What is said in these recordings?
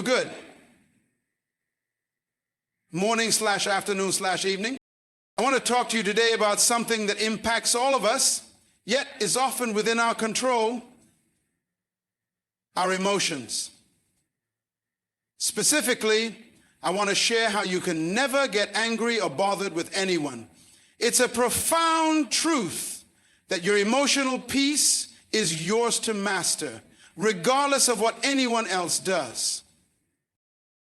good. Morning/afternoon/evening. I want to talk to you today about something that impacts all of us, yet is often within our control: our emotions. Specifically, I want to share how you can never get angry or bothered with anyone. It's a profound truth that your emotional peace is yours to master, regardless of what anyone else does.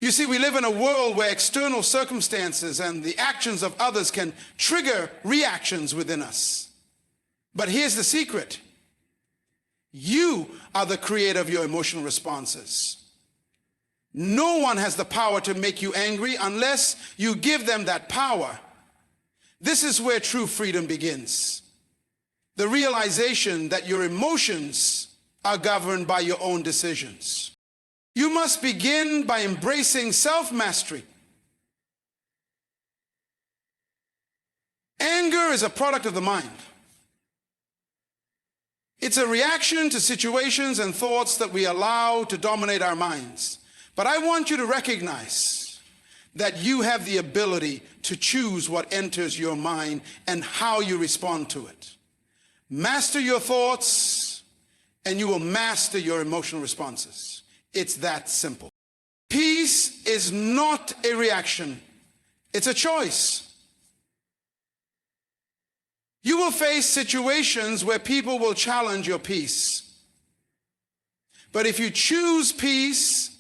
You see, we live in a world where external circumstances and the actions of others can trigger reactions within us. But here's the secret: you are the creator of your emotional responses. No one has the power to make you angry unless you give them that power. This is where true freedom begins. The realization that your emotions are governed by your own decisions. You must begin by embracing self-mastery. Anger is a product of the mind. It's a reaction to situations and thoughts that we allow to dominate our minds. But I want you to recognize that you have the ability to choose what enters your mind and how you respond to it. Master your thoughts, and you will master your emotional responses. It's that simple. Peace is not a reaction. It's a choice. You will face situations where people will challenge your peace. But if you choose peace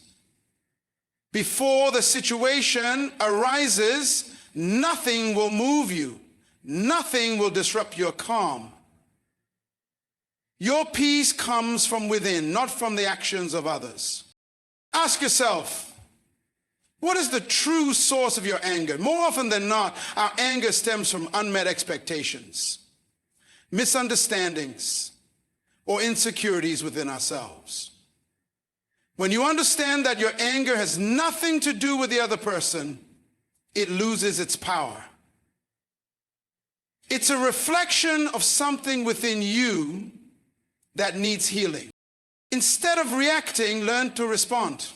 before the situation arises, nothing will move you. Nothing will disrupt your calm. Your peace comes from within, not from the actions of others. Ask yourself, what is the true source of your anger? More often than not, our anger stems from unmet expectations, misunderstandings, or insecurities within ourselves. When you understand that your anger has nothing to do with the other person, it loses its power. It's a reflection of something within you that needs healing. Instead of reacting, learn to respond.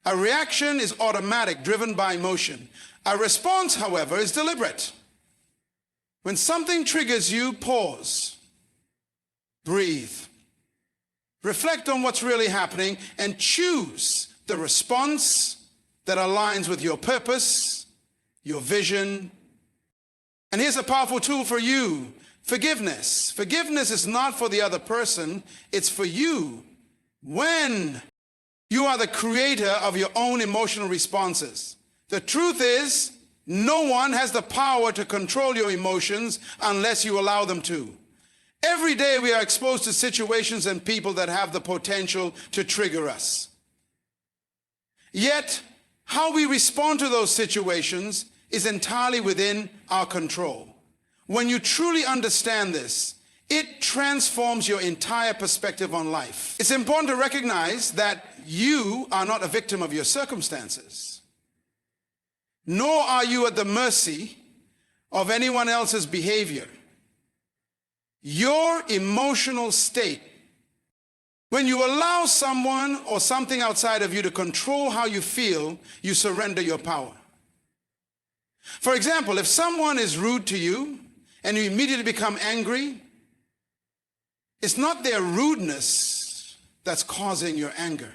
A reaction is automatic, driven by emotion. A response, however, is deliberate. When something triggers you, pause, breathe, reflect on what's really happening, and choose the response that aligns with your purpose, your vision. And here's a powerful tool for you: forgiveness. Forgiveness is not for the other person, it's for you. When you are the creator of your own emotional responses. The truth is, no one has the power to control your emotions unless you allow them to. Every day we are exposed to situations and people that have the potential to trigger us. Yet, how we respond to those situations is entirely within our control. When you truly understand this, it transforms your entire perspective on life. It's important to recognize that you are not a victim of your circumstances, nor are you at the mercy of anyone else's behavior. Your emotional state, when you allow someone or something outside of you to control how you feel, you surrender your power. For example, if someone is rude to you and you immediately become angry, it's not their rudeness that's causing your anger.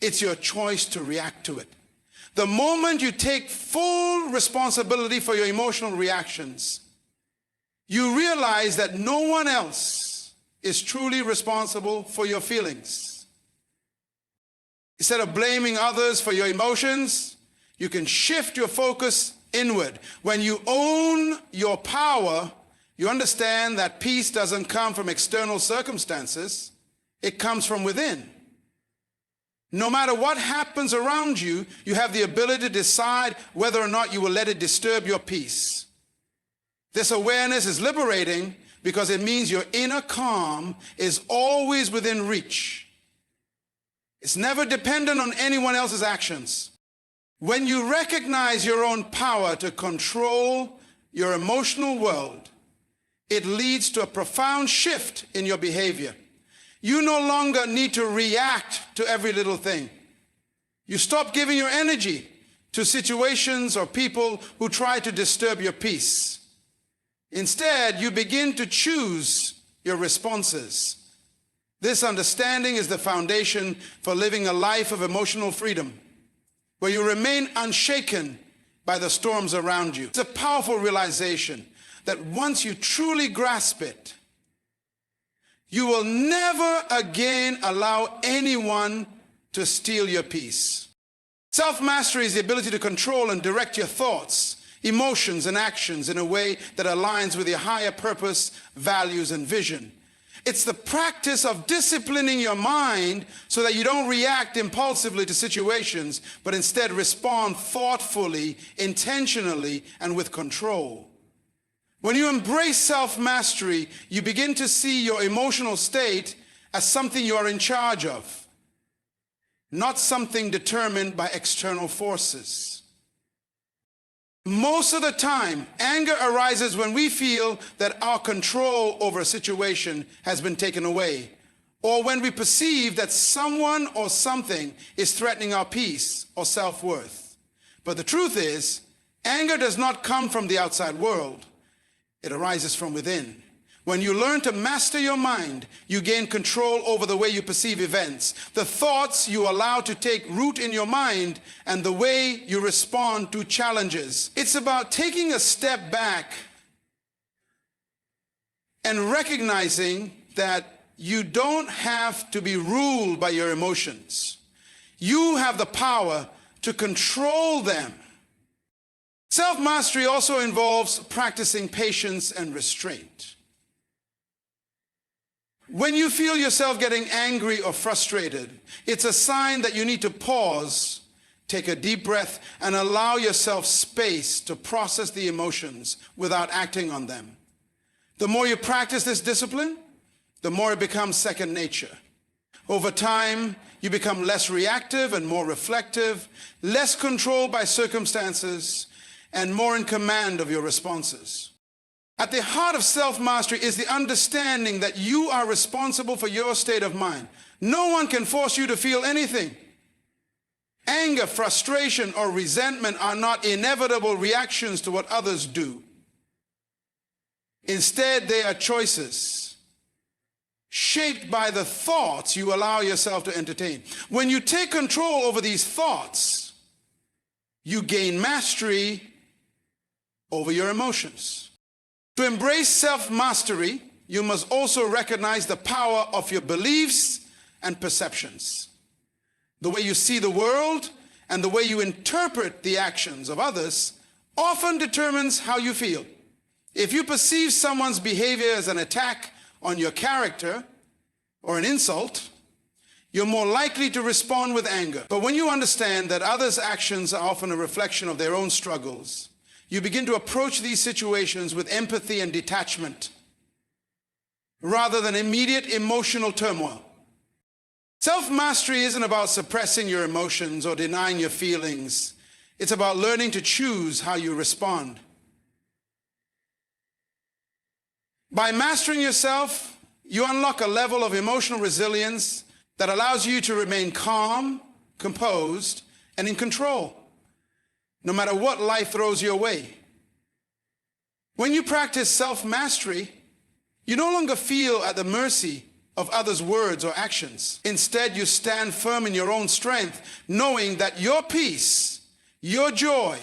It's your choice to react to it. The moment you take full responsibility for your emotional reactions, you realize that no one else is truly responsible for your feelings. Instead of blaming others for your emotions, you can shift your focus inward. When you own your power, you understand that peace doesn't come from external circumstances, it comes from within. No matter what happens around you, you have the ability to decide whether or not you will let it disturb your peace. This awareness is liberating because it means your inner calm is always within reach. It's never dependent on anyone else's actions. When you recognize your own power to control your emotional world, it leads to a profound shift in your behavior. You no longer need to react to every little thing. You stop giving your energy to situations or people who try to disturb your peace. Instead, you begin to choose your responses. This understanding is the foundation for living a life of emotional freedom, where you remain unshaken by the storms around you. It's a powerful realization that once you truly grasp it, you will never again allow anyone to steal your peace. Self-mastery is the ability to control and direct your thoughts, emotions, and actions in a way that aligns with your higher purpose, values, and vision. It's the practice of disciplining your mind so that you don't react impulsively to situations, but instead respond thoughtfully, intentionally, and with control. When you embrace self-mastery, you begin to see your emotional state as something you are in charge of, not something determined by external forces. Most of the time, anger arises when we feel that our control over a situation has been taken away, or when we perceive that someone or something is threatening our peace or self-worth. But the truth is, anger does not come from the outside world. It arises from within. When you learn to master your mind, you gain control over the way you perceive events, the thoughts you allow to take root in your mind, and the way you respond to challenges. It's about taking a step back and recognizing that you don't have to be ruled by your emotions. You have the power to control them. Self-mastery also involves practicing patience and restraint. When you feel yourself getting angry or frustrated, it's a sign that you need to pause, take a deep breath, and allow yourself space to process the emotions without acting on them. The more you practice this discipline, the more it becomes second nature. Over time, you become less reactive and more reflective, less controlled by circumstances, and more in command of your responses. At the heart of self-mastery is the understanding that you are responsible for your state of mind. No one can force you to feel anything. Anger, frustration, or resentment are not inevitable reactions to what others do. Instead, they are choices shaped by the thoughts you allow yourself to entertain. When you take control over these thoughts, you gain mastery over your emotions. To embrace self-mastery, you must also recognize the power of your beliefs and perceptions. The way you see the world and the way you interpret the actions of others often determines how you feel. If you perceive someone's behavior as an attack on your character or an insult, you're more likely to respond with anger. But when you understand that others' actions are often a reflection of their own struggles, you begin to approach these situations with empathy and detachment, rather than immediate emotional turmoil. Self-mastery isn't about suppressing your emotions or denying your feelings. It's about learning to choose how you respond. By mastering yourself, you unlock a level of emotional resilience that allows you to remain calm, composed, and in control, no matter what life throws your way. When you practice self-mastery, you no longer feel at the mercy of others' words or actions. Instead, you stand firm in your own strength, knowing that your peace, your joy,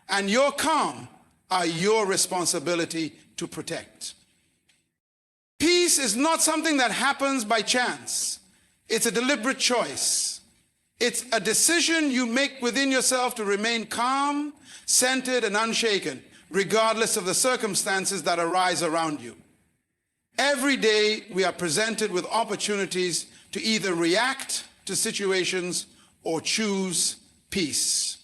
and your calm are your responsibility to protect. Peace is not something that happens by chance. It's a deliberate choice. It's a decision you make within yourself to remain calm, centered, and unshaken, regardless of the circumstances that arise around you. Every day, we are presented with opportunities to either react to situations or choose peace.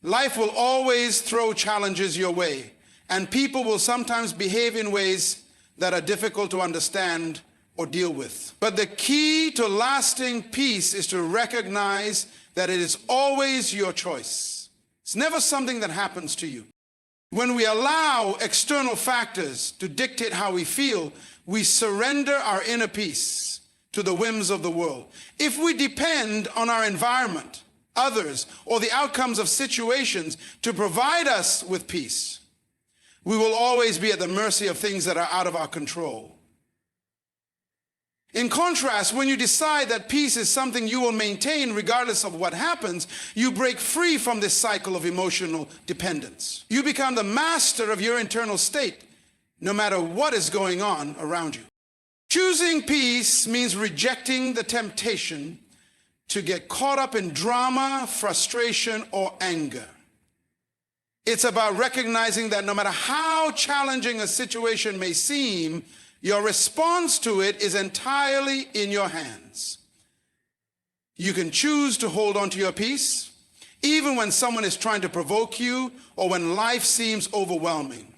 Life will always throw challenges your way, and people will sometimes behave in ways that are difficult to understand or deal with. But the key to lasting peace is to recognize that it is always your choice. It's never something that happens to you. When we allow external factors to dictate how we feel, we surrender our inner peace, to the whims of the world. If we depend on our environment, others, or the outcomes of situations to provide us with peace, we will always be at the mercy of things that are out of our control. In contrast, when you decide that peace is something you will maintain regardless of what happens, you break free from this cycle of emotional dependence. You become the master of your internal state, no matter what is going on around you. Choosing peace means rejecting the temptation to get caught up in drama, frustration, or anger. It's about recognizing that no matter how challenging a situation may seem, your response to it is entirely in your hands. You can choose to hold on to your peace, even when someone is trying to provoke you or when life seems overwhelming.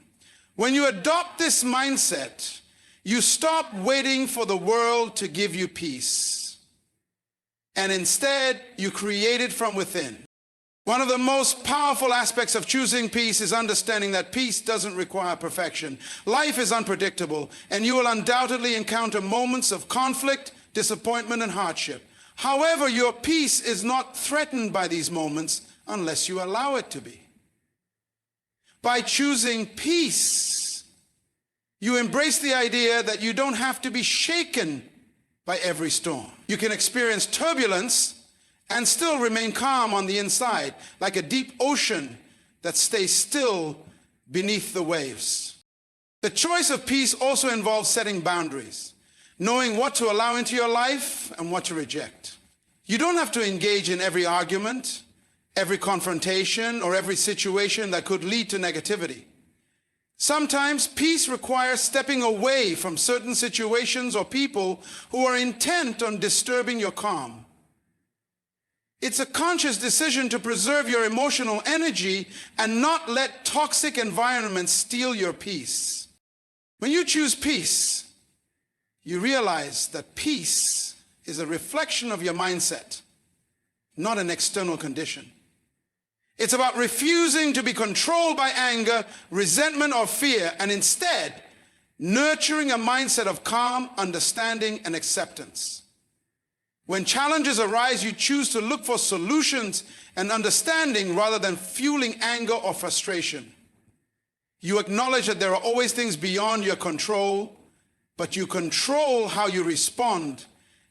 When you adopt this mindset, you stop waiting for the world to give you peace, and instead you create it from within. One of the most powerful aspects of choosing peace is understanding that peace doesn't require perfection. Life is unpredictable, and you will undoubtedly encounter moments of conflict, disappointment, and hardship. However, your peace is not threatened by these moments unless you allow it to be. By choosing peace, you embrace the idea that you don't have to be shaken by every storm. You can experience turbulence and still remain calm on the inside, like a deep ocean that stays still beneath the waves. The choice of peace also involves setting boundaries, knowing what to allow into your life and what to reject. You don't have to engage in every argument, every confrontation, or every situation that could lead to negativity. Sometimes peace requires stepping away from certain situations or people who are intent on disturbing your calm. It's a conscious decision to preserve your emotional energy and not let toxic environments steal your peace. When you choose peace, you realize that peace is a reflection of your mindset, not an external condition. It's about refusing to be controlled by anger, resentment, or fear, and instead nurturing a mindset of calm, understanding, and acceptance. When challenges arise, you choose to look for solutions and understanding rather than fueling anger or frustration. You acknowledge that there are always things beyond your control, but you control how you respond,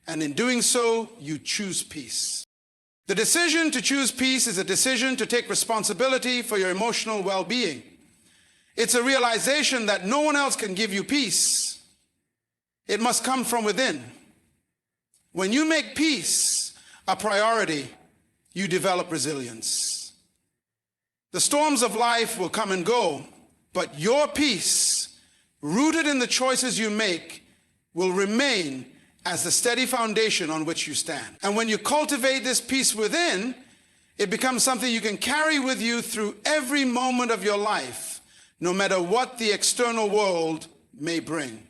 and in doing so, you choose peace. The decision to choose peace is a decision to take responsibility for your emotional well-being. It's a realization that no one else can give you peace. It must come from within. When you make peace a priority, you develop resilience. The storms of life will come and go, but your peace, rooted in the choices you make, will remain as the steady foundation on which you stand. And when you cultivate this peace within, it becomes something you can carry with you through every moment of your life, no matter what the external world may bring.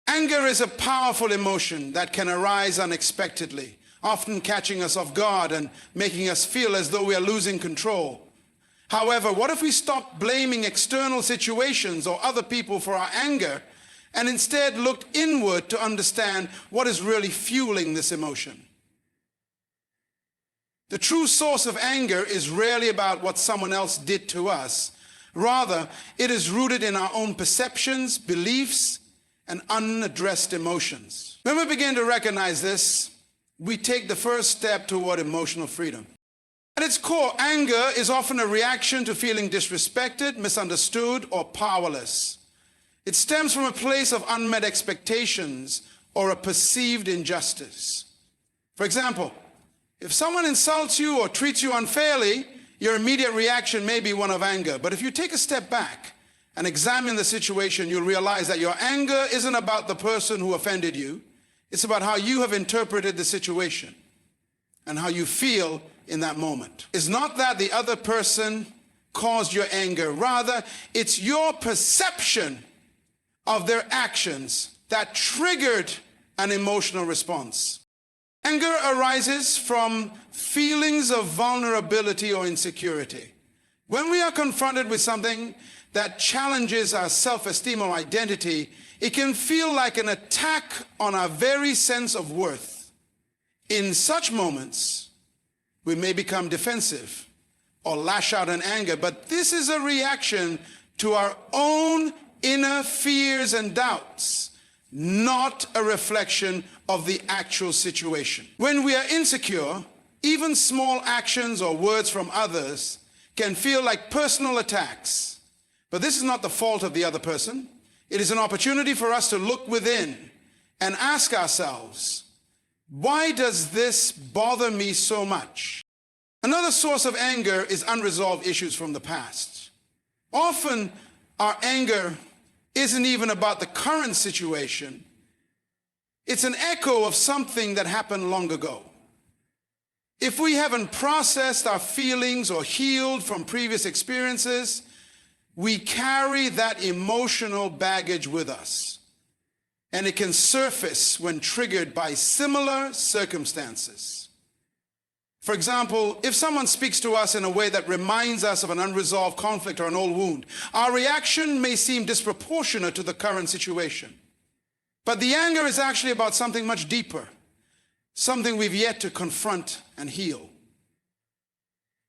Anger is a powerful emotion that can arise unexpectedly, often catching us off guard and making us feel as though we are losing control. However, what if we stop blaming external situations or other people for our anger and instead looked inward to understand what is really fueling this emotion? The true source of anger is rarely about what someone else did to us. Rather, it is rooted in our own perceptions, beliefs, and unaddressed emotions. When we begin to recognize this, we take the first step toward emotional freedom. At its core, anger is often a reaction to feeling disrespected, misunderstood, or powerless. It stems from a place of unmet expectations or a perceived injustice. For example, if someone insults you or treats you unfairly, your immediate reaction may be one of anger. But if you take a step back and examine the situation, you'll realize that your anger isn't about the person who offended you. It's about how you have interpreted the situation and how you feel in that moment. It's not that the other person caused your anger. Rather, it's your perception of their actions that triggered an emotional response. Anger arises from feelings of vulnerability or insecurity. When we are confronted with something that challenges our self-esteem or identity, it can feel like an attack on our very sense of worth. In such moments, we may become defensive or lash out in anger, but this is a reaction to our own inner fears and doubts, not a reflection of the actual situation. When we are insecure, even small actions or words from others can feel like personal attacks. But this is not the fault of the other person. It is an opportunity for us to look within and ask ourselves, why does this bother me so much? Another source of anger is unresolved issues from the past. Often, our anger isn't even about the current situation. It's an echo of something that happened long ago. If we haven't processed our feelings or healed from previous experiences, we carry that emotional baggage with us, and it can surface when triggered by similar circumstances. For example, if someone speaks to us in a way that reminds us of an unresolved conflict or an old wound, our reaction may seem disproportionate to the current situation. But the anger is actually about something much deeper, something we've yet to confront and heal.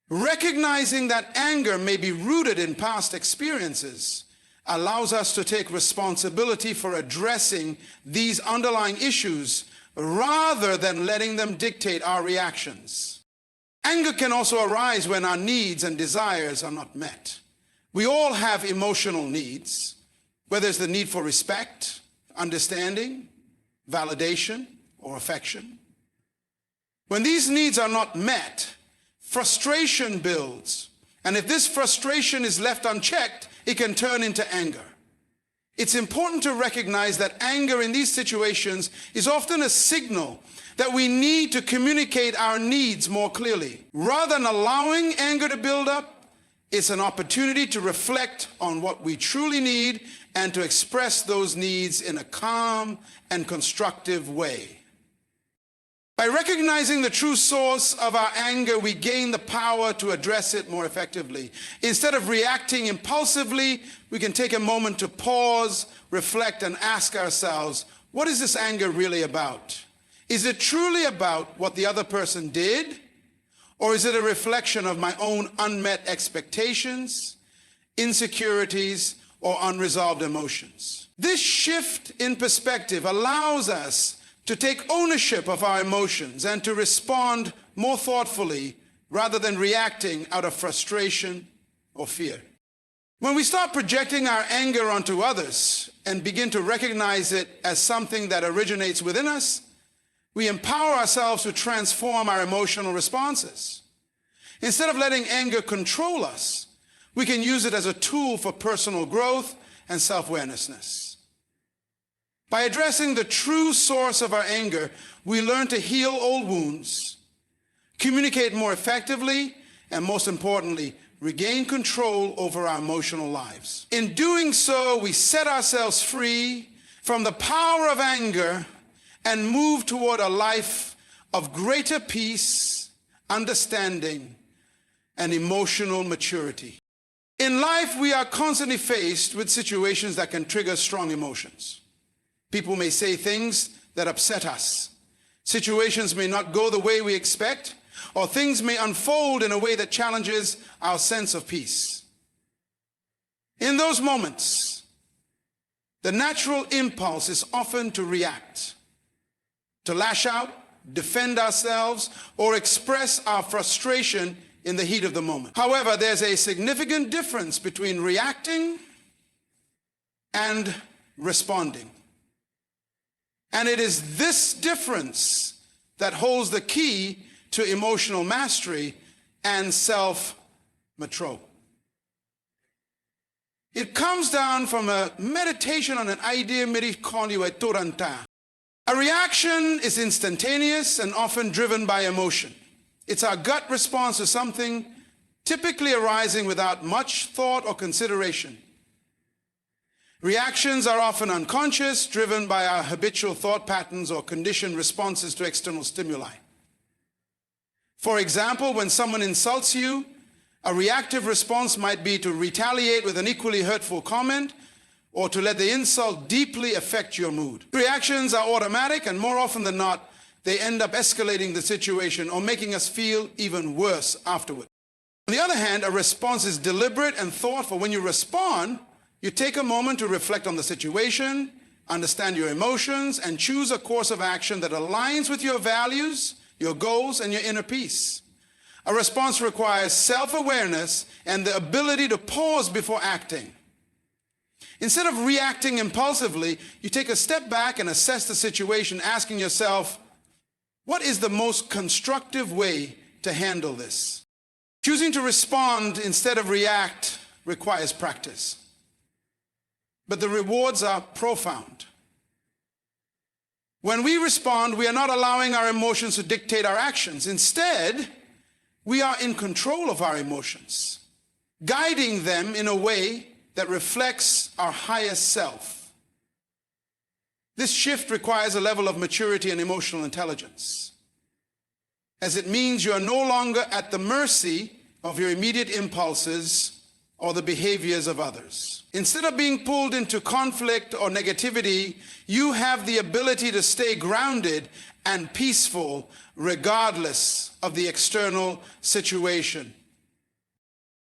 Recognizing that anger may be rooted in past experiences allows us to take responsibility for addressing these underlying issues rather than letting them dictate our reactions. Anger can also arise when our needs and desires are not met. We all have emotional needs, whether it's the need for respect, understanding, validation, or affection. When these needs are not met, frustration builds, and if this frustration is left unchecked, it can turn into anger. It's important to recognize that anger in these situations is often a signal that we need to communicate our needs more clearly. Rather than allowing anger to build up, it's an opportunity to reflect on what we truly need and to express those needs in a calm and constructive way. By recognizing the true source of our anger, we gain the power to address it more effectively. Instead of reacting impulsively, we can take a moment to pause, reflect, and ask ourselves, what is this anger really about? Is it truly about what the other person did? Or is it a reflection of my own unmet expectations, insecurities, or unresolved emotions? This shift in perspective allows us to take ownership of our emotions and to respond more thoughtfully rather than reacting out of frustration or fear. When we start projecting our anger onto others and begin to recognize it as something that originates within us, we empower ourselves to transform our emotional responses. Instead of letting anger control us, we can use it as a tool for personal growth and self-awareness. By addressing the true source of our anger, we learn to heal old wounds, communicate more effectively, and most importantly, regain control over our emotional lives. In doing so, we set ourselves free from the power of anger and move toward a life of greater peace, understanding, and emotional maturity. In life, we are constantly faced with situations that can trigger strong emotions. People may say things that upset us. Situations may not go the way we expect, or things may unfold in a way that challenges our sense of peace. In those moments, the natural impulse is often to react, to lash out, defend ourselves, or express our frustration in the heat of the moment. However, there's a significant difference between reacting and responding. And it is this difference that holds the key to emotional mastery and self-control. It comes down from a meditation on an idea miri koliwe turanta. A reaction is instantaneous and often driven by emotion. It's our gut response to something, typically arising without much thought or consideration. Reactions are often unconscious, driven by our habitual thought patterns or conditioned responses to external stimuli. For example, when someone insults you, A reactive response might be to retaliate with an equally hurtful comment or to let the insult deeply affect your mood. Reactions are automatic, and more often than not, they end up escalating the situation or making us feel even worse afterward. On the other hand, a response is deliberate and thoughtful. When you respond, you take a moment to reflect on the situation, understand your emotions, and choose a course of action that aligns with your values, your goals, and your inner peace. A response requires self-awareness and the ability to pause before acting. Instead of reacting impulsively, you take a step back and assess the situation, asking yourself, what is the most constructive way to handle this? Choosing to respond instead of react requires practice. But the rewards are profound. When we respond, we are not allowing our emotions to dictate our actions. Instead, we are in control of our emotions, guiding them in a way that reflects our highest self. This shift requires a level of maturity and emotional intelligence, as it means you are no longer at the mercy of your immediate impulses or the behaviors of others. Instead of being pulled into conflict or negativity, you have the ability to stay grounded and peaceful regardless of the external situation.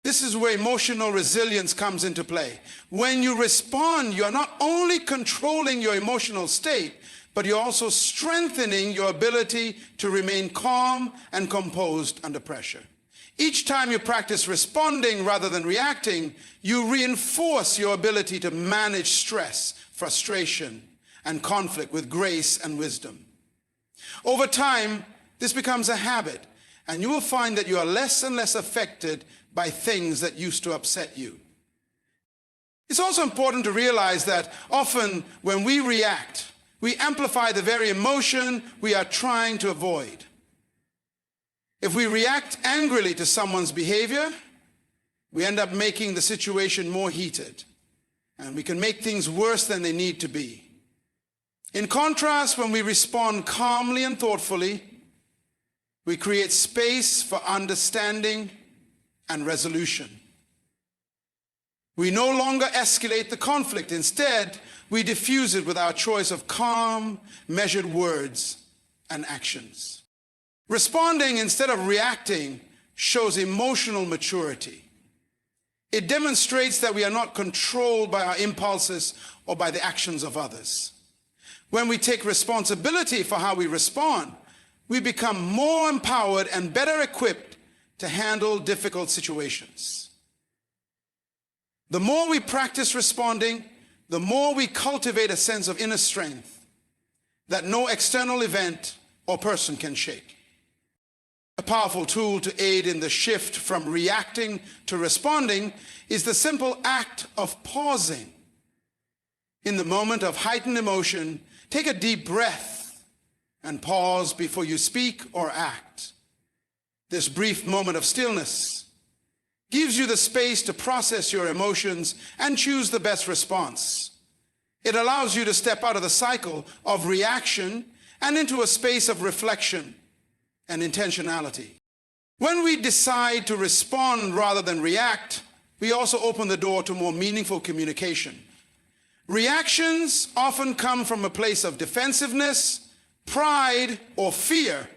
This is where emotional resilience comes into play. When you respond, you are not only controlling your emotional state, but you're also strengthening your ability to remain calm and composed under pressure. Each time you practice responding rather than reacting, you reinforce your ability to manage stress, frustration, and conflict with grace and wisdom. Over time, this becomes a habit, and you will find that you are less and less affected by things that used to upset you. It's also important to realize that often when we react, we amplify the very emotion we are trying to avoid. If we react angrily to someone's behavior, we end up making the situation more heated, and we can make things worse than they need to be. In contrast, when we respond calmly and thoughtfully, we create space for understanding and resolution. We no longer escalate the conflict. Instead, we diffuse it with our choice of calm, measured words and actions. Responding instead of reacting shows emotional maturity. It demonstrates that we are not controlled by our impulses or by the actions of others. When we take responsibility for how we respond, we become more empowered and better equipped to handle difficult situations. The more we practice responding, the more we cultivate a sense of inner strength that no external event or person can shake. A powerful tool to aid in the shift from reacting to responding is the simple act of pausing. In the moment of heightened emotion, take a deep breath and pause before you speak or act. This brief moment of stillness gives you the space to process your emotions and choose the best response. It allows you to step out of the cycle of reaction and into a space of reflection and intentionality. When we decide to respond rather than react, we also open the door to more meaningful communication. Reactions often come from a place of defensiveness, pride, or fear,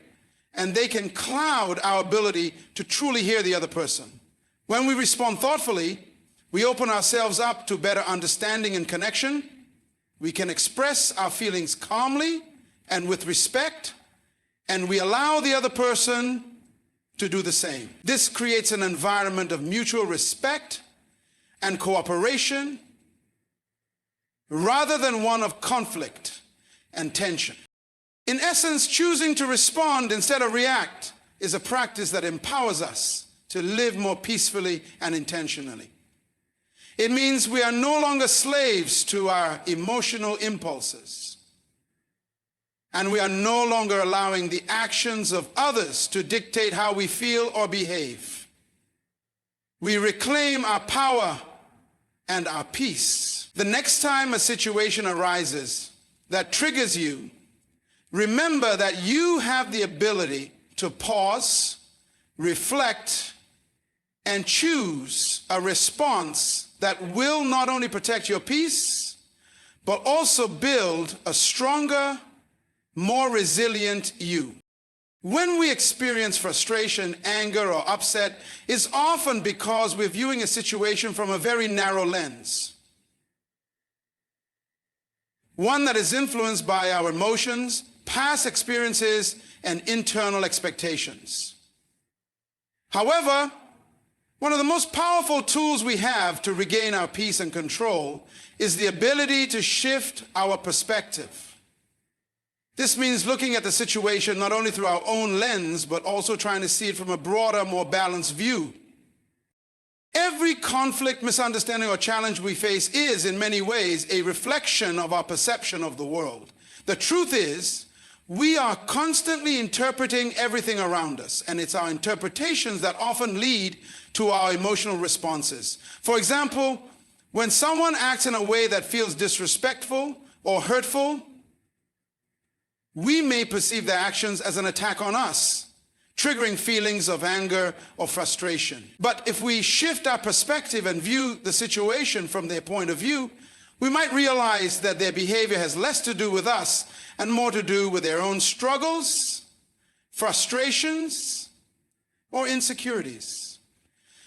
and they can cloud our ability to truly hear the other person. When we respond thoughtfully, we open ourselves up to better understanding and connection. We can express our feelings calmly and with respect, and we allow the other person to do the same. This creates an environment of mutual respect and cooperation rather than one of conflict and tension. In essence, choosing to respond instead of react is a practice that empowers us to live more peacefully and intentionally. It means we are no longer slaves to our emotional impulses, and we are no longer allowing the actions of others to dictate how we feel or behave. We reclaim our power and our peace. The next time a situation arises that triggers you, remember that you have the ability to pause, reflect, and choose a response that will not only protect your peace, but also build a stronger, more resilient you. When we experience frustration, anger, or upset, it's often because we're viewing a situation from a very narrow lens. One that is influenced by our emotions, past experiences, and internal expectations. However, one of the most powerful tools we have to regain our peace and control is the ability to shift our perspective. This means looking at the situation not only through our own lens, but also trying to see it from a broader, more balanced view. Every conflict, misunderstanding, or challenge we face is, in many ways, a reflection of our perception of the world. The truth is, we are constantly interpreting everything around us, and it's our interpretations that often lead to our emotional responses. For example, when someone acts in a way that feels disrespectful or hurtful, we may perceive their actions as an attack on us, triggering feelings of anger or frustration. But if we shift our perspective and view the situation from their point of view, we might realize that their behavior has less to do with us and more to do with their own struggles, frustrations, or insecurities.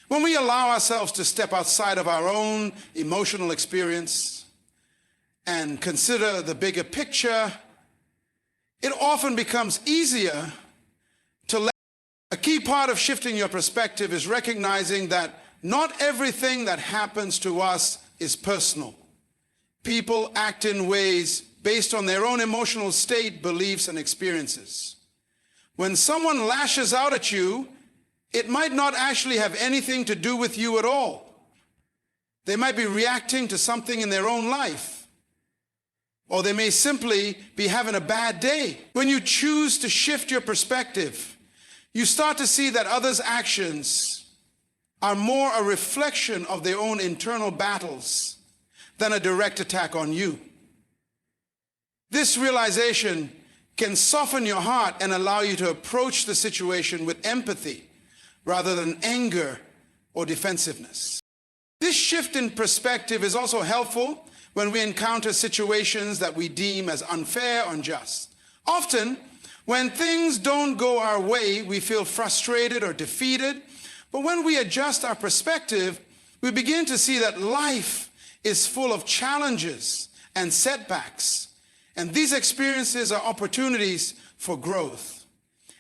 When we allow ourselves to step outside of our own emotional experience and consider the bigger picture, it often becomes easier to let. A key part of shifting your perspective is recognizing that not everything that happens to us is personal. People act in ways based on their own emotional state, beliefs, and experiences. When someone lashes out at you, it might not actually have anything to do with you at all. They might be reacting to something in their own life. Or they may simply be having a bad day. When you choose to shift your perspective, you start to see that others' actions are more a reflection of their own internal battles than a direct attack on you. This realization can soften your heart and allow you to approach the situation with empathy rather than anger or defensiveness. This shift in perspective is also helpful when we encounter situations that we deem as unfair or unjust. Often, when things don't go our way, we feel frustrated or defeated. But when we adjust our perspective, we begin to see that life is full of challenges and setbacks. And these experiences are opportunities for growth.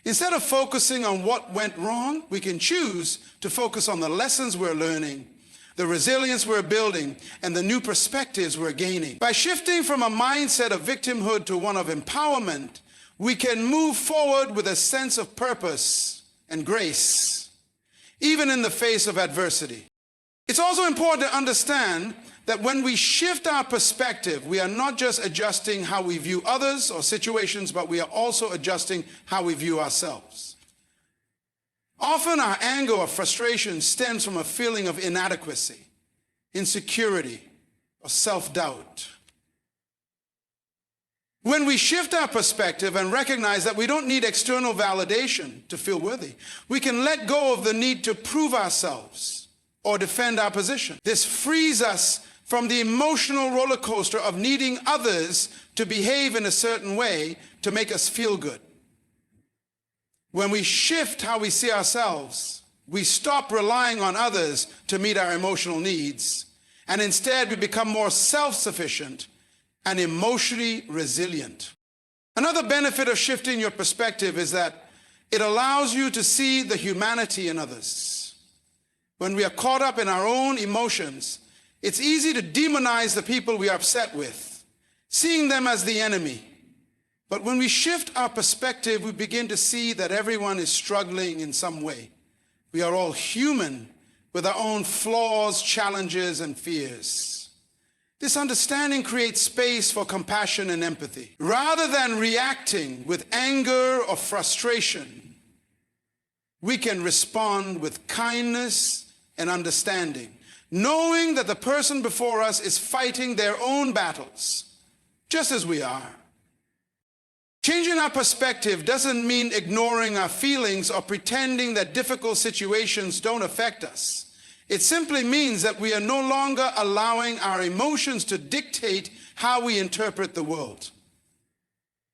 Instead of focusing on what went wrong, we can choose to focus on the lessons we're learning, the resilience we're building, and the new perspectives we're gaining. By shifting from a mindset of victimhood to one of empowerment, we can move forward with a sense of purpose and grace, even in the face of adversity. It's also important to understand that when we shift our perspective, we are not just adjusting how we view others or situations, but we are also adjusting how we view ourselves. Often our anger or frustration stems from a feeling of inadequacy, insecurity, or self-doubt. When we shift our perspective and recognize that we don't need external validation to feel worthy, we can let go of the need to prove ourselves or defend our position. This frees us from the emotional roller coaster of needing others to behave in a certain way to make us feel good. When we shift how we see ourselves, we stop relying on others to meet our emotional needs, and instead we become more self-sufficient and emotionally resilient. Another benefit of shifting your perspective is that it allows you to see the humanity in others. When we are caught up in our own emotions, it's easy to demonize the people we are upset with, seeing them as the enemy. But when we shift our perspective, we begin to see that everyone is struggling in some way. We are all human with our own flaws, challenges, and fears. This understanding creates space for compassion and empathy. Rather than reacting with anger or frustration, we can respond with kindness and understanding, knowing that the person before us is fighting their own battles, just as we are. Changing our perspective doesn't mean ignoring our feelings or pretending that difficult situations don't affect us. It simply means that we are no longer allowing our emotions to dictate how we interpret the world.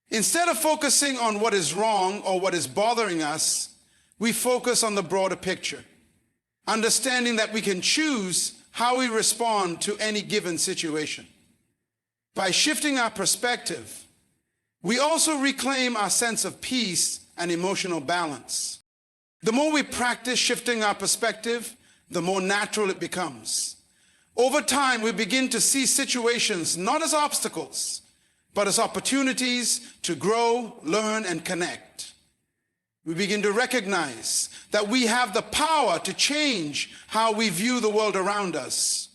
Instead of focusing on what is wrong or what is bothering us, we focus on the broader picture, understanding that we can choose how we respond to any given situation. By shifting our perspective, we also reclaim our sense of peace and emotional balance. The more we practice shifting our perspective, the more natural it becomes. Over time, we begin to see situations not as obstacles, but as opportunities to grow, learn, and connect. We begin to recognize that we have the power to change how we view the world around us.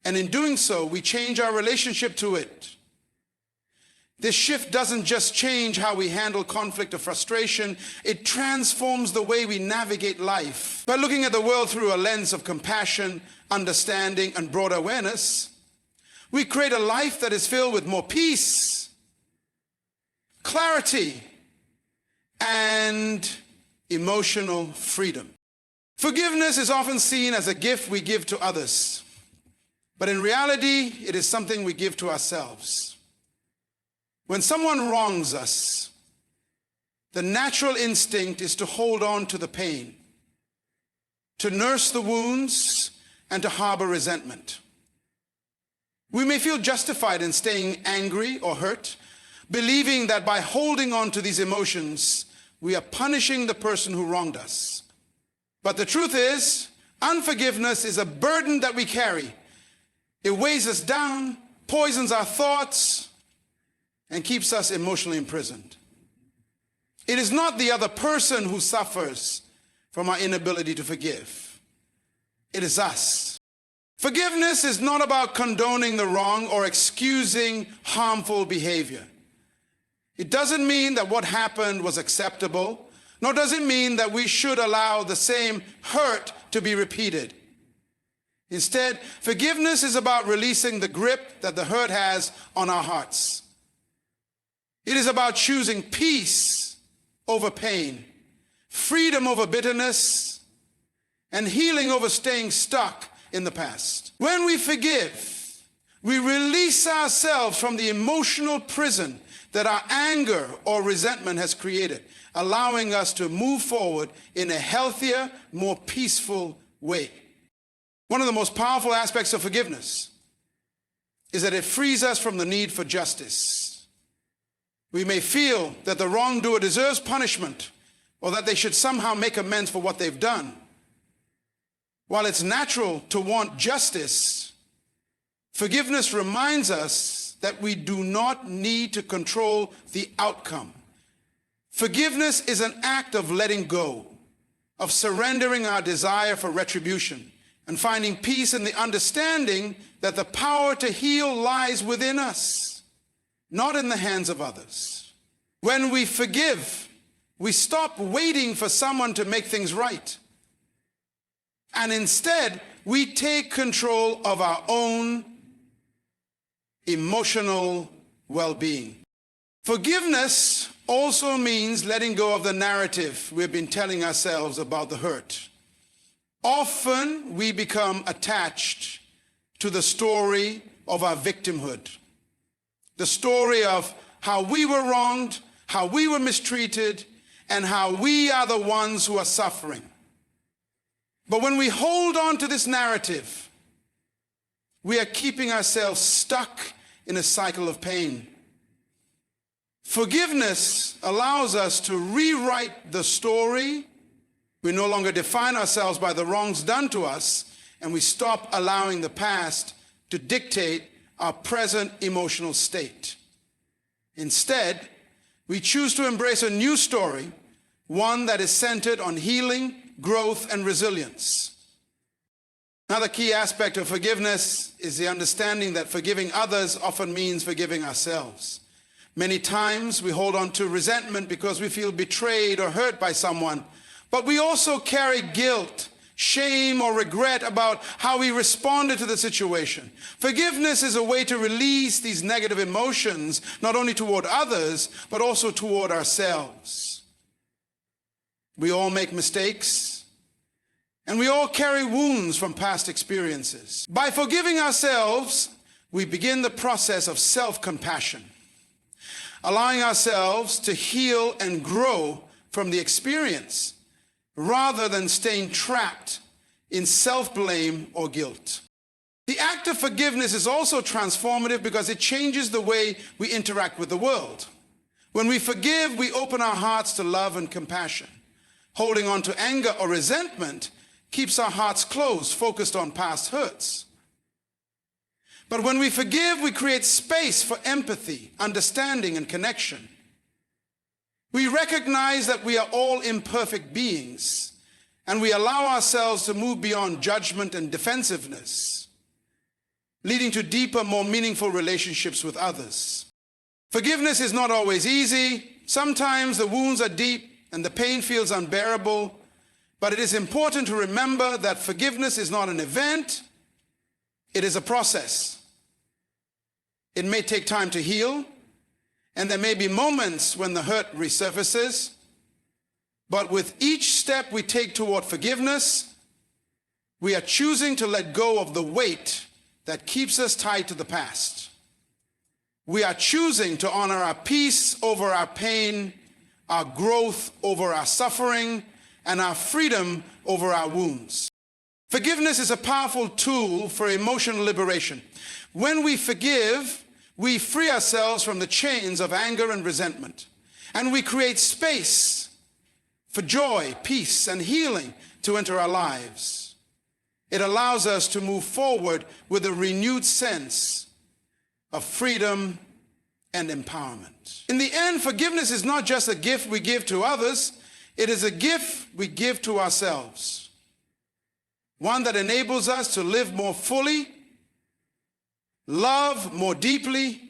And in doing so, we change our relationship to it. This shift doesn't just change how we handle conflict or frustration, it transforms the way we navigate life. By looking at the world through a lens of compassion, understanding, and broad awareness, we create a life that is filled with more peace, clarity, and emotional freedom. Forgiveness is often seen as a gift we give to others, but in reality, it is something we give to ourselves. When someone wrongs us, the natural instinct is to hold on to the pain, to nurse the wounds, and to harbor resentment. We may feel justified in staying angry or hurt, believing that by holding on to these emotions, we are punishing the person who wronged us. But the truth is, unforgiveness is a burden that we carry. It weighs us down, poisons our thoughts, and keeps us emotionally imprisoned. It is not the other person who suffers from our inability to forgive. It is us. Forgiveness is not about condoning the wrong or excusing harmful behavior. It doesn't mean that what happened was acceptable, nor does it mean that we should allow the same hurt to be repeated. Instead, forgiveness is about releasing the grip that the hurt has on our hearts. It is about choosing peace over pain, freedom over bitterness, and healing over staying stuck in the past. When we forgive, we release ourselves from the emotional prison that our anger or resentment has created, allowing us to move forward in a healthier, more peaceful way. One of the most powerful aspects of forgiveness is that it frees us from the need for justice. We may feel that the wrongdoer deserves punishment or that they should somehow make amends for what they've done. While it's natural to want justice, forgiveness reminds us that we do not need to control the outcome. Forgiveness is an act of letting go, of surrendering our desire for retribution, and finding peace in the understanding that the power to heal lies within us, not in the hands of others. When we forgive, we stop waiting for someone to make things right. And instead, we take control of our own emotional well-being. Forgiveness also means letting go of the narrative we've been telling ourselves about the hurt. Often, we become attached to the story of our victimhood. The story of how we were wronged, how we were mistreated, and how we are the ones who are suffering. But when we hold on to this narrative, we are keeping ourselves stuck in a cycle of pain. Forgiveness allows us to rewrite the story. We no longer define ourselves by the wrongs done to us, and we stop allowing the past to dictate our present emotional state. Instead, we choose to embrace a new story, one that is centered on healing, growth, and resilience. Another key aspect of forgiveness is the understanding that forgiving others often means forgiving ourselves. Many times we hold on to resentment because we feel betrayed or hurt by someone, but we also carry guilt, shame, or regret about how we responded to the situation. Forgiveness is a way to release these negative emotions, not only toward others, but also toward ourselves. We all make mistakes, and we all carry wounds from past experiences. By forgiving ourselves, we begin the process of self-compassion, allowing ourselves to heal and grow from the experience, rather than staying trapped in self-blame or guilt. The act of forgiveness is also transformative because it changes the way we interact with the world. When we forgive, we open our hearts to love and compassion. Holding on to anger or resentment keeps our hearts closed, focused on past hurts. But when we forgive, we create space for empathy, understanding, and connection. We recognize that we are all imperfect beings, and we allow ourselves to move beyond judgment and defensiveness, leading to deeper, more meaningful relationships with others. Forgiveness is not always easy. Sometimes the wounds are deep and the pain feels unbearable, but it is important to remember that forgiveness is not an event, it is a process. It may take time to heal, and there may be moments when the hurt resurfaces, but with each step we take toward forgiveness, we are choosing to let go of the weight that keeps us tied to the past. We are choosing to honor our peace over our pain, our growth over our suffering, and our freedom over our wounds. Forgiveness is a powerful tool for emotional liberation. When we forgive, we free ourselves from the chains of anger and resentment, and we create space for joy, peace, and healing to enter our lives. It allows us to move forward with a renewed sense of freedom and empowerment. In the end, forgiveness is not just a gift we give to others, it is a gift we give to ourselves. One that enables us to live more fully, love more deeply,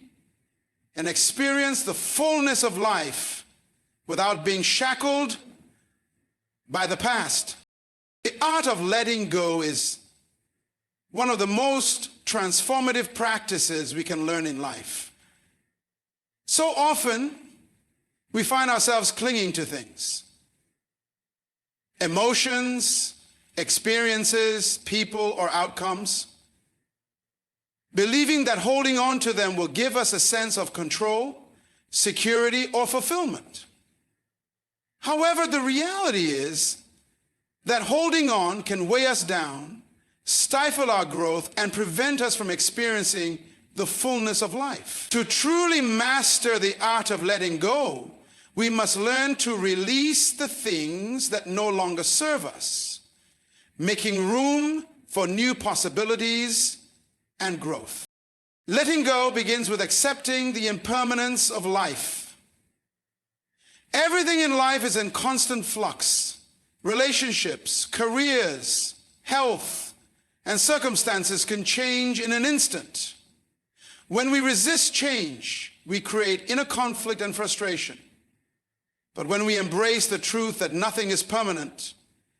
and experience the fullness of life without being shackled by the past. The art of letting go is one of the most transformative practices we can learn in life. So often, we find ourselves clinging to things, emotions, experiences, people, or outcomes, believing that holding on to them will give us a sense of control, security, or fulfillment. However, the reality is that holding on can weigh us down, stifle our growth, and prevent us from experiencing the fullness of life. To truly master the art of letting go, we must learn to release the things that no longer serve us, making room for new possibilities and growth. Letting go begins with accepting the impermanence of life. Everything in life is in constant flux. Relationships, careers, health, and circumstances can change in an instant. When we resist change, we create inner conflict and frustration. But when we embrace the truth that nothing is permanent,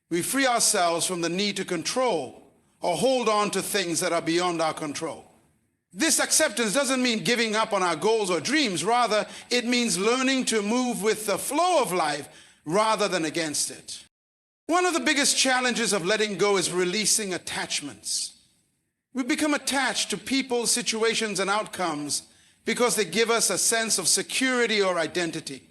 we free ourselves from the need to control or hold on to things that are beyond our control. This acceptance doesn't mean giving up on our goals or dreams. Rather, it means learning to move with the flow of life rather than against it. One of the biggest challenges of letting go is releasing attachments. We become attached to people, situations, and outcomes because they give us a sense of security or identity.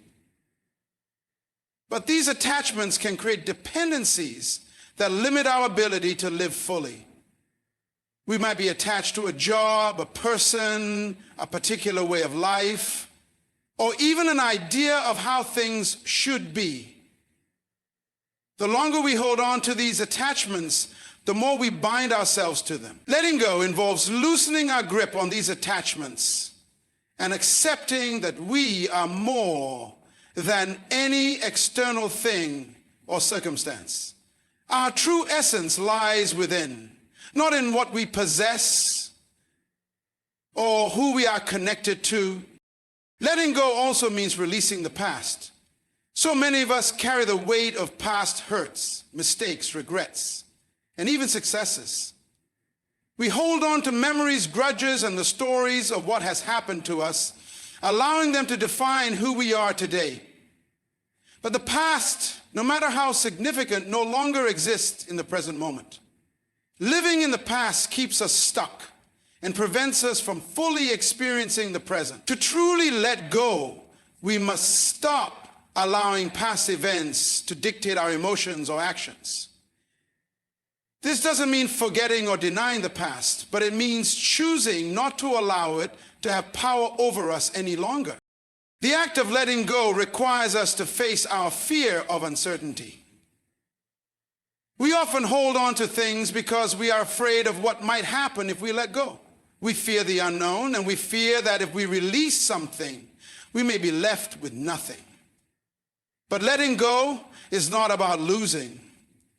But these attachments can create dependencies that limit our ability to live fully. We might be attached to a job, a person, a particular way of life, or even an idea of how things should be. The longer we hold on to these attachments, the more we bind ourselves to them. Letting go involves loosening our grip on these attachments and accepting that we are more than any external thing or circumstance. Our true essence lies within, not in what we possess or who we are connected to. Letting go also means releasing the past. So many of us carry the weight of past hurts, mistakes, regrets. and even successes. We hold on to memories, grudges, and the stories of what has happened to us, allowing them to define who we are today. But the past, no matter how significant, no longer exists in the present moment. Living in the past keeps us stuck and prevents us from fully experiencing the present. To truly let go, we must stop allowing past events to dictate our emotions or actions. This doesn't mean forgetting or denying the past, but it means choosing not to allow it to have power over us any longer. The act of letting go requires us to face our fear of uncertainty. We often hold on to things because we are afraid of what might happen if we let go. We fear the unknown, and we fear that if we release something, we may be left with nothing. But letting go is not about losing.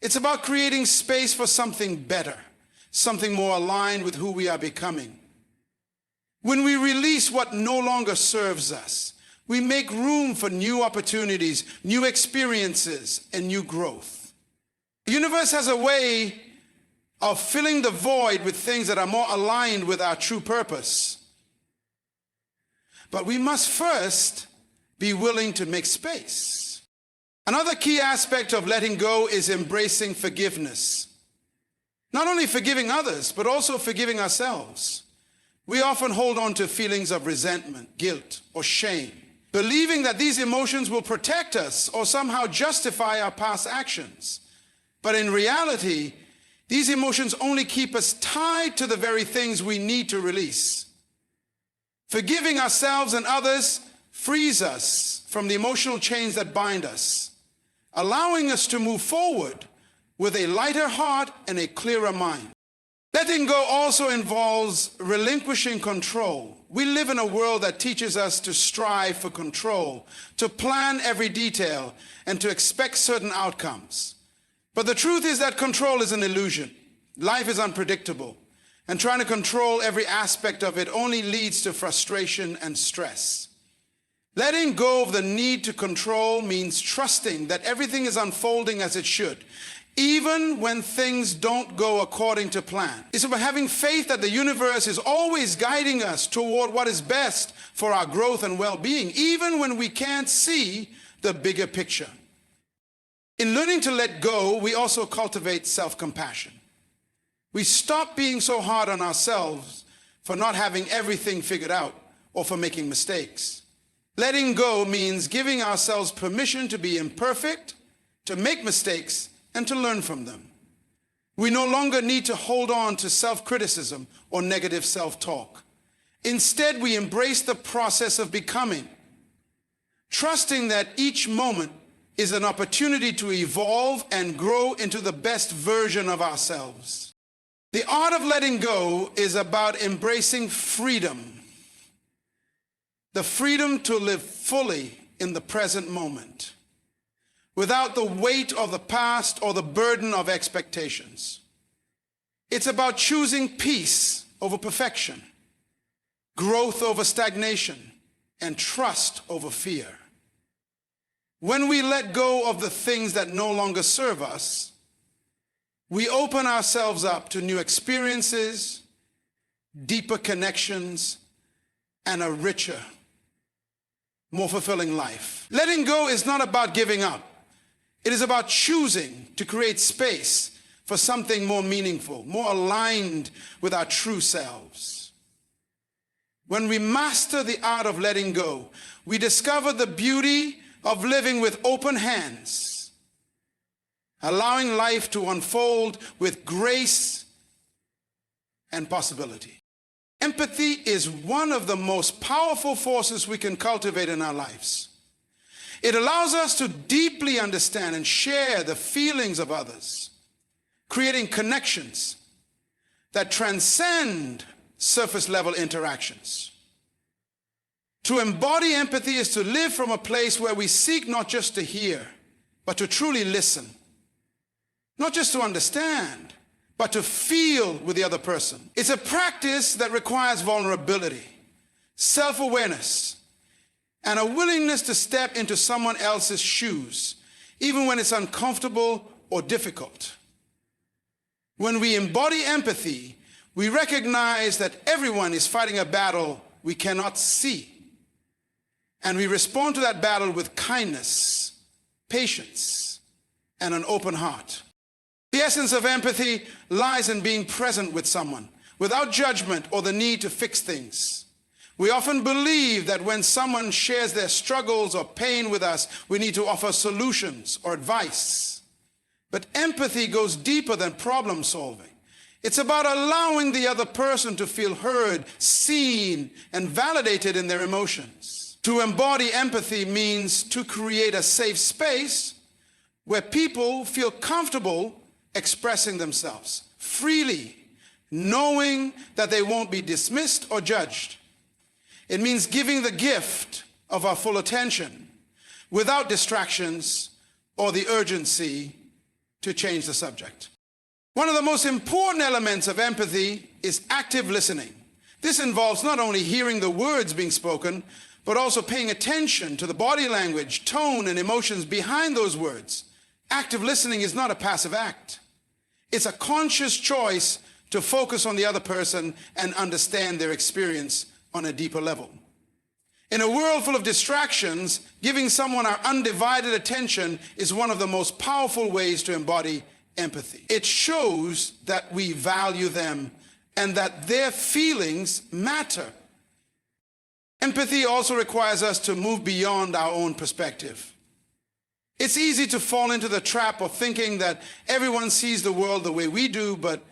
It's about creating space for something better, something more aligned with who we are becoming. When we release what no longer serves us, we make room for new opportunities, new experiences, and new growth. The universe has a way of filling the void with things that are more aligned with our true purpose. But we must first be willing to make space. Another key aspect of letting go is embracing forgiveness. Not only forgiving others, but also forgiving ourselves. We often hold on to feelings of resentment, guilt, or shame, believing that these emotions will protect us or somehow justify our past actions. But in reality, these emotions only keep us tied to the very things we need to release. Forgiving ourselves and others frees us from the emotional chains that bind us, allowing us to move forward with a lighter heart and a clearer mind. Letting go also involves relinquishing control. We live in a world that teaches us to strive for control, to plan every detail, and to expect certain outcomes. But the truth is that control is an illusion. Life is unpredictable, and trying to control every aspect of it only leads to frustration and stress. Letting go of the need to control means trusting that everything is unfolding as it should, even when things don't go according to plan. It's about having faith that the universe is always guiding us toward what is best for our growth and well-being, even when we can't see the bigger picture. In learning to let go, we also cultivate self-compassion. We stop being so hard on ourselves for not having everything figured out or for making mistakes. Letting go means giving ourselves permission to be imperfect, to make mistakes, and to learn from them. We no longer need to hold on to self-criticism or negative self-talk. Instead, we embrace the process of becoming, trusting that each moment is an opportunity to evolve and grow into the best version of ourselves. The art of letting go is about embracing freedom. The freedom to live fully in the present moment, without the weight of the past or the burden of expectations. It's about choosing peace over perfection, growth over stagnation, and trust over fear. When we let go of the things that no longer serve us, we open ourselves up to new experiences, deeper connections, and a richer, more fulfilling life. Letting go is not about giving up. It is about choosing to create space for something more meaningful, more aligned with our true selves. When we master the art of letting go, we discover the beauty of living with open hands, allowing life to unfold with grace and possibility. Empathy is one of the most powerful forces we can cultivate in our lives. It allows us to deeply understand and share the feelings of others, creating connections that transcend surface-level interactions. To embody empathy is to live from a place where we seek not just to hear, but to truly listen. Not just to understand, but to feel with the other person. It's a practice that requires vulnerability, self-awareness, and a willingness to step into someone else's shoes, even when it's uncomfortable or difficult. When we embody empathy, we recognize that everyone is fighting a battle we cannot see. And we respond to that battle with kindness, patience, and an open heart. The essence of empathy lies in being present with someone, without judgment or the need to fix things. We often believe that when someone shares their struggles or pain with us, we need to offer solutions or advice. But empathy goes deeper than problem solving. It's about allowing the other person to feel heard, seen, and validated in their emotions. To embody empathy means to create a safe space where people feel comfortable expressing themselves freely, knowing that they won't be dismissed or judged. It means giving the gift of our full attention without distractions or the urgency to change the subject. One of the most important elements of empathy is active listening. This involves not only hearing the words being spoken, but also paying attention to the body language, tone, and emotions behind those words. Active listening is not a passive act. It's a conscious choice to focus on the other person and understand their experience on a deeper level. In a world full of distractions, giving someone our undivided attention is one of the most powerful ways to embody empathy. It shows that we value them and that their feelings matter. Empathy also requires us to move beyond our own perspective. It's easy to fall into the trap of thinking that everyone sees the world the way we do, but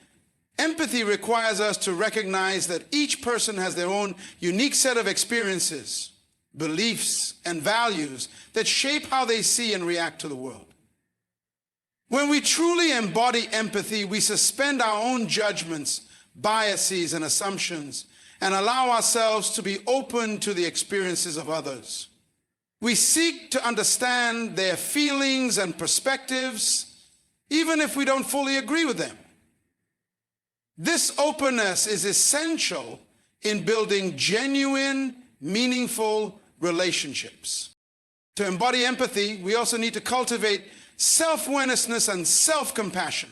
empathy requires us to recognize that each person has their own unique set of experiences, beliefs, and values that shape how they see and react to the world. When we truly embody empathy, we suspend our own judgments, biases, and assumptions, and allow ourselves to be open to the experiences of others. We seek to understand their feelings and perspectives, even if we don't fully agree with them. This openness is essential in building genuine, meaningful relationships. To embody empathy, we also need to cultivate self-awareness and self-compassion.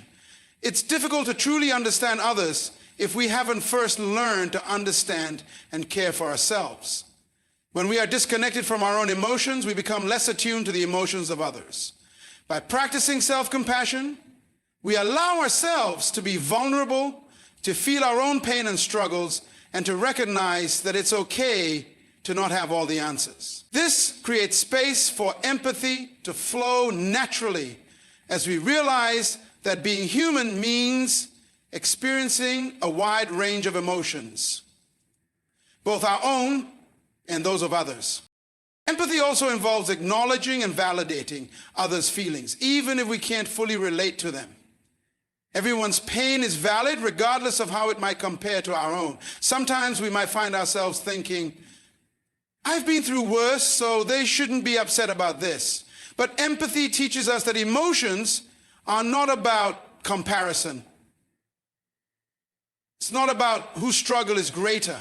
It's difficult to truly understand others if we haven't first learned to understand and care for ourselves. When we are disconnected from our own emotions, we become less attuned to the emotions of others. By practicing self-compassion, we allow ourselves to be vulnerable, to feel our own pain and struggles, and to recognize that it's okay to not have all the answers. This creates space for empathy to flow naturally as we realize that being human means experiencing a wide range of emotions, both our own and those of others. Empathy also involves acknowledging and validating others' feelings, even if we can't fully relate to them. Everyone's pain is valid regardless of how it might compare to our own. Sometimes we might find ourselves thinking, I've been through worse, so they shouldn't be upset about this. But empathy teaches us that emotions are not about comparison. It's not about whose struggle is greater.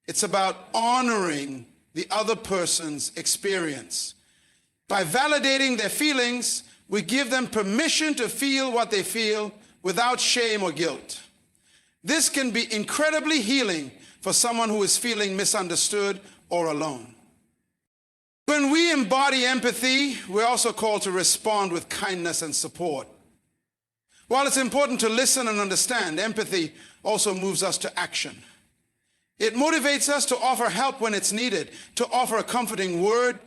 It's about honoring the other person's experience. By validating their feelings, we give them permission to feel what they feel without shame or guilt. This can be incredibly healing for someone who is feeling misunderstood or alone. When we embody empathy, we're also called to respond with kindness and support. While it's important to listen and understand, empathy also moves us to action. It motivates us to offer help when it's needed, to offer a comforting word,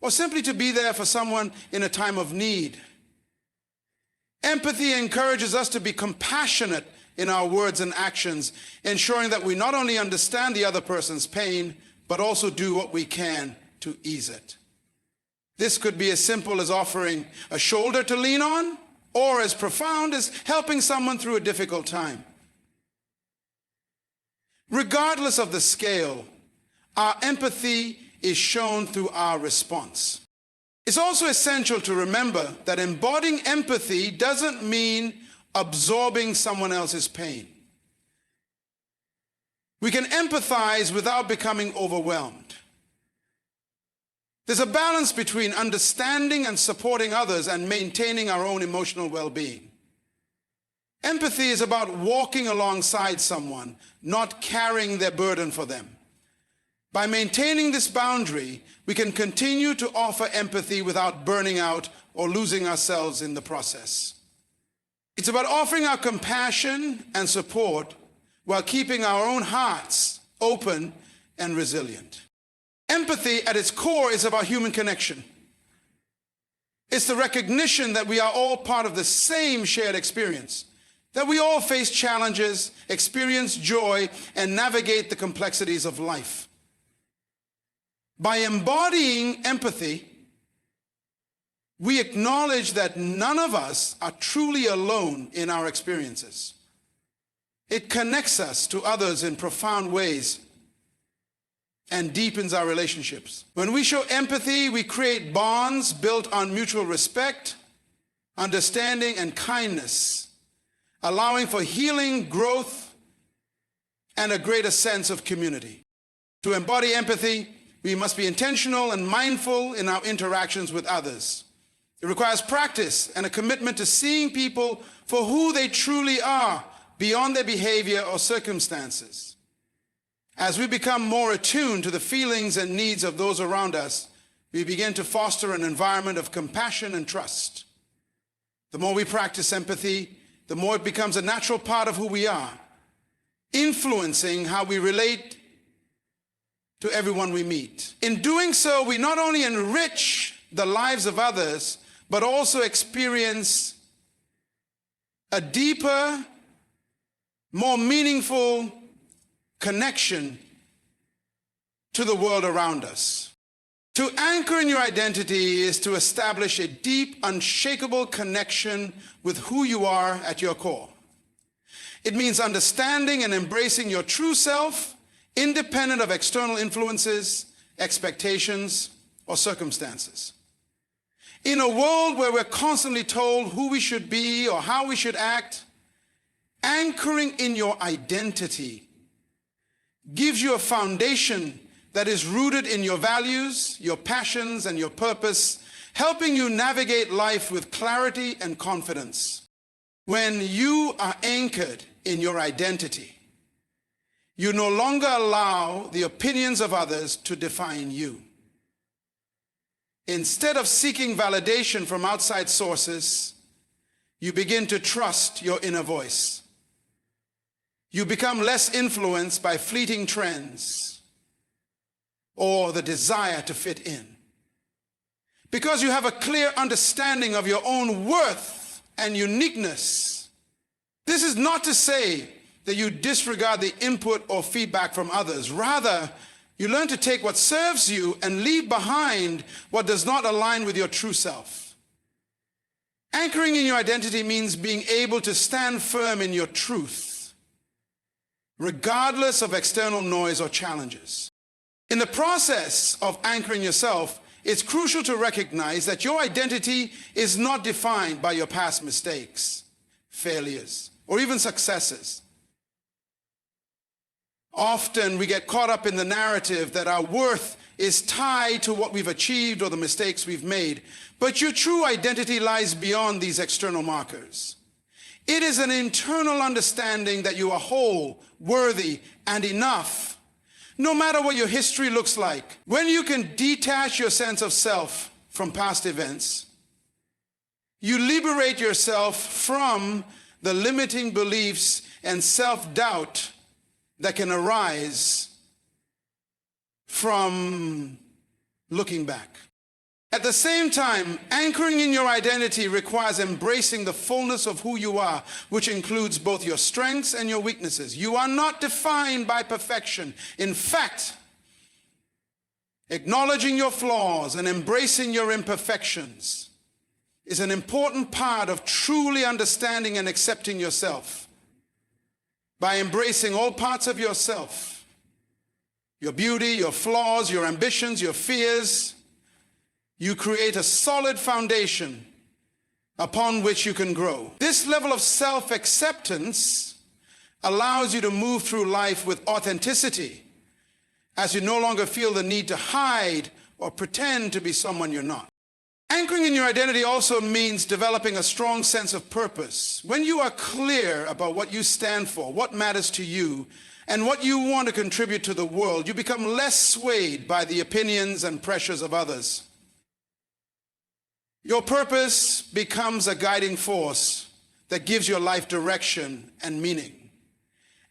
or simply to be there for someone in a time of need. Empathy encourages us to be compassionate in our words and actions, ensuring that we not only understand the other person's pain, but also do what we can to ease it. This could be as simple as offering a shoulder to lean on, or as profound as helping someone through a difficult time. Regardless of the scale, our empathy is shown through our response. It's also essential to remember that embodying empathy doesn't mean absorbing someone else's pain. We can empathize without becoming overwhelmed. There's a balance between understanding and supporting others and maintaining our own emotional well-being. Empathy is about walking alongside someone, not carrying their burden for them. By maintaining this boundary, we can continue to offer empathy without burning out or losing ourselves in the process. It's about offering our compassion and support while keeping our own hearts open and resilient. Empathy at its core is about human connection. It's the recognition that we are all part of the same shared experience, that we all face challenges, experience joy, and navigate the complexities of life. By embodying empathy, we acknowledge that none of us are truly alone in our experiences. It connects us to others in profound ways and deepens our relationships. When we show empathy, we create bonds built on mutual respect, understanding, and kindness, allowing for healing, growth, and a greater sense of community. To embody empathy, we must be intentional and mindful in our interactions with others. It requires practice and a commitment to seeing people for who they truly are, beyond their behavior or circumstances. As we become more attuned to the feelings and needs of those around us, we begin to foster an environment of compassion and trust. The more we practice empathy, the more it becomes a natural part of who we are, influencing how we relate to everyone we meet. In doing so, we not only enrich the lives of others, but also experience a deeper, more meaningful connection to the world around us. To anchor in your identity is to establish a deep, unshakable connection with who you are at your core. It means understanding and embracing your true self, independent of external influences, expectations, or circumstances. In a world where we're constantly told who we should be or how we should act, anchoring in your identity gives you a foundation that is rooted in your values, your passions, and your purpose, helping you navigate life with clarity and confidence. When you are anchored in your identity, you no longer allow the opinions of others to define you. Instead of seeking validation from outside sources, you begin to trust your inner voice. You become less influenced by fleeting trends or the desire to fit in. Because you have a clear understanding of your own worth and uniqueness. This is not to say that you disregard the input or feedback from others. Rather, you learn to take what serves you and leave behind what does not align with your true self. Anchoring in your identity means being able to stand firm in your truth, regardless of external noise or challenges. In the process of anchoring yourself, it's crucial to recognize that your identity is not defined by your past mistakes, failures, or even successes. Often we get caught up in the narrative that our worth is tied to what we've achieved or the mistakes we've made. But your true identity lies beyond these external markers. It is an internal understanding that you are whole, worthy, and enough, no matter what your history looks like. When you can detach your sense of self from past events, you liberate yourself from the limiting beliefs and self-doubt that can arise from looking back. At the same time, anchoring in your identity requires embracing the fullness of who you are, which includes both your strengths and your weaknesses. You are not defined by perfection. In fact, acknowledging your flaws and embracing your imperfections is an important part of truly understanding and accepting yourself. By embracing all parts of yourself, your beauty, your flaws, your ambitions, your fears, you create a solid foundation upon which you can grow. This level of self-acceptance allows you to move through life with authenticity, as you no longer feel the need to hide or pretend to be someone you're not. Anchoring in your identity also means developing a strong sense of purpose. When you are clear about what you stand for, what matters to you, and what you want to contribute to the world, you become less swayed by the opinions and pressures of others. Your purpose becomes a guiding force that gives your life direction and meaning.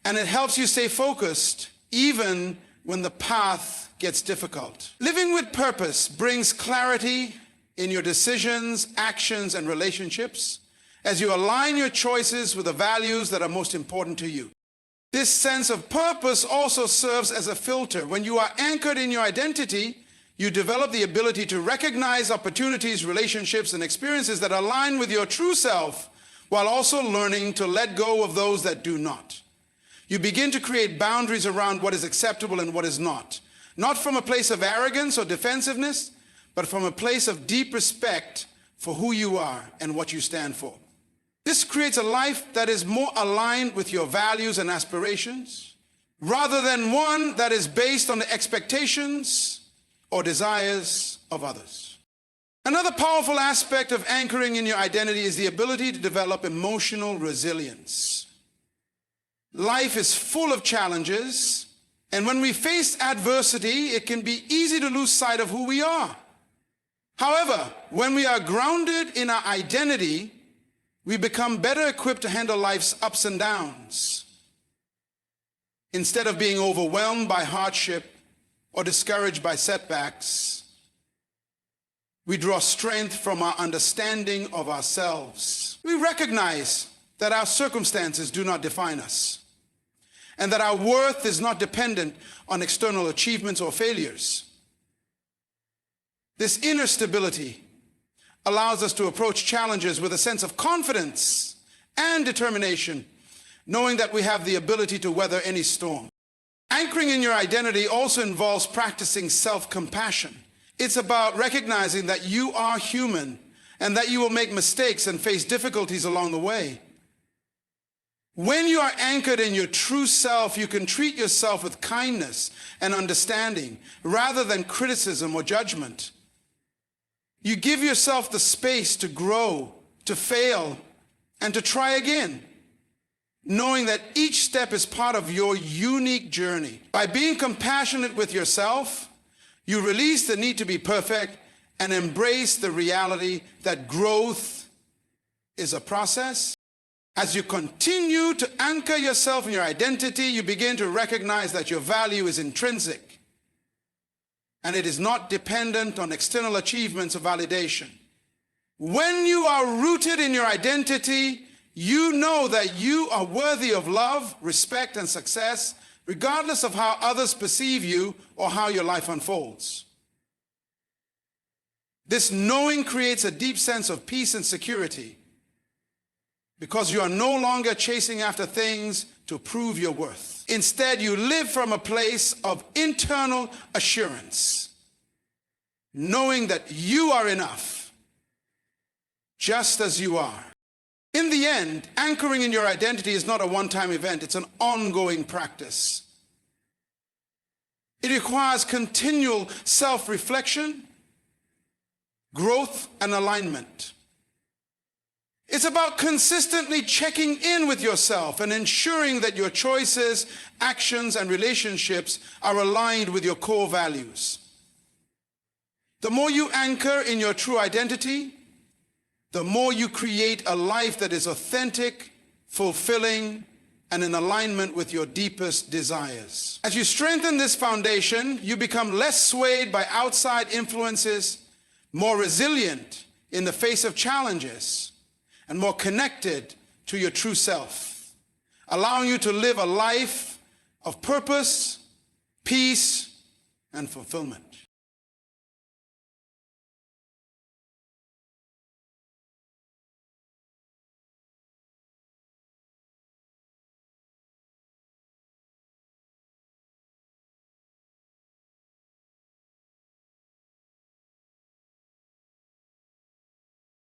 And it helps you stay focused even when the path gets difficult. Living with purpose brings clarity in your decisions, actions, and relationships as you align your choices with the values that are most important to you. This sense of purpose also serves as a filter. When you are anchored in your identity, you develop the ability to recognize opportunities, relationships, and experiences that align with your true self, while also learning to let go of those that do not. You begin to create boundaries around what is acceptable and what is not from a place of arrogance or defensiveness, but from a place of deep respect for who you are and what you stand for. This creates a life that is more aligned with your values and aspirations, rather than one that is based on the expectations or desires of others. Another powerful aspect of anchoring in your identity is the ability to develop emotional resilience. Life is full of challenges, and when we face adversity, it can be easy to lose sight of who we are. However, when we are grounded in our identity, we become better equipped to handle life's ups and downs. Instead of being overwhelmed by hardship or discouraged by setbacks, we draw strength from our understanding of ourselves. We recognize that our circumstances do not define us, and that our worth is not dependent on external achievements or failures. This inner stability allows us to approach challenges with a sense of confidence and determination, knowing that we have the ability to weather any storm. Anchoring in your identity also involves practicing self-compassion. It's about recognizing that you are human and that you will make mistakes and face difficulties along the way. When you are anchored in your true self, you can treat yourself with kindness and understanding rather than criticism or judgment. You give yourself the space to grow, to fail, and to try again, knowing that each step is part of your unique journey. By being compassionate with yourself, you release the need to be perfect and embrace the reality that growth is a process. As you continue to anchor yourself in your identity, you begin to recognize that your value is intrinsic, and it is not dependent on external achievements or validation. When you are rooted in your identity, you know that you are worthy of love, respect, and success, regardless of how others perceive you or how your life unfolds. This knowing creates a deep sense of peace and security, because you are no longer chasing after things to prove your worth. Instead, you live from a place of internal assurance, knowing that you are enough, just as you are. In the end, anchoring in your identity is not a one-time event, it's an ongoing practice. It requires continual self-reflection, growth, and alignment. It's about consistently checking in with yourself and ensuring that your choices, actions, and relationships are aligned with your core values. The more you anchor in your true identity, the more you create a life that is authentic, fulfilling, and in alignment with your deepest desires. As you strengthen this foundation, you become less swayed by outside influences, more resilient in the face of challenges, and more connected to your true self, allowing you to live a life of purpose, peace, and fulfillment.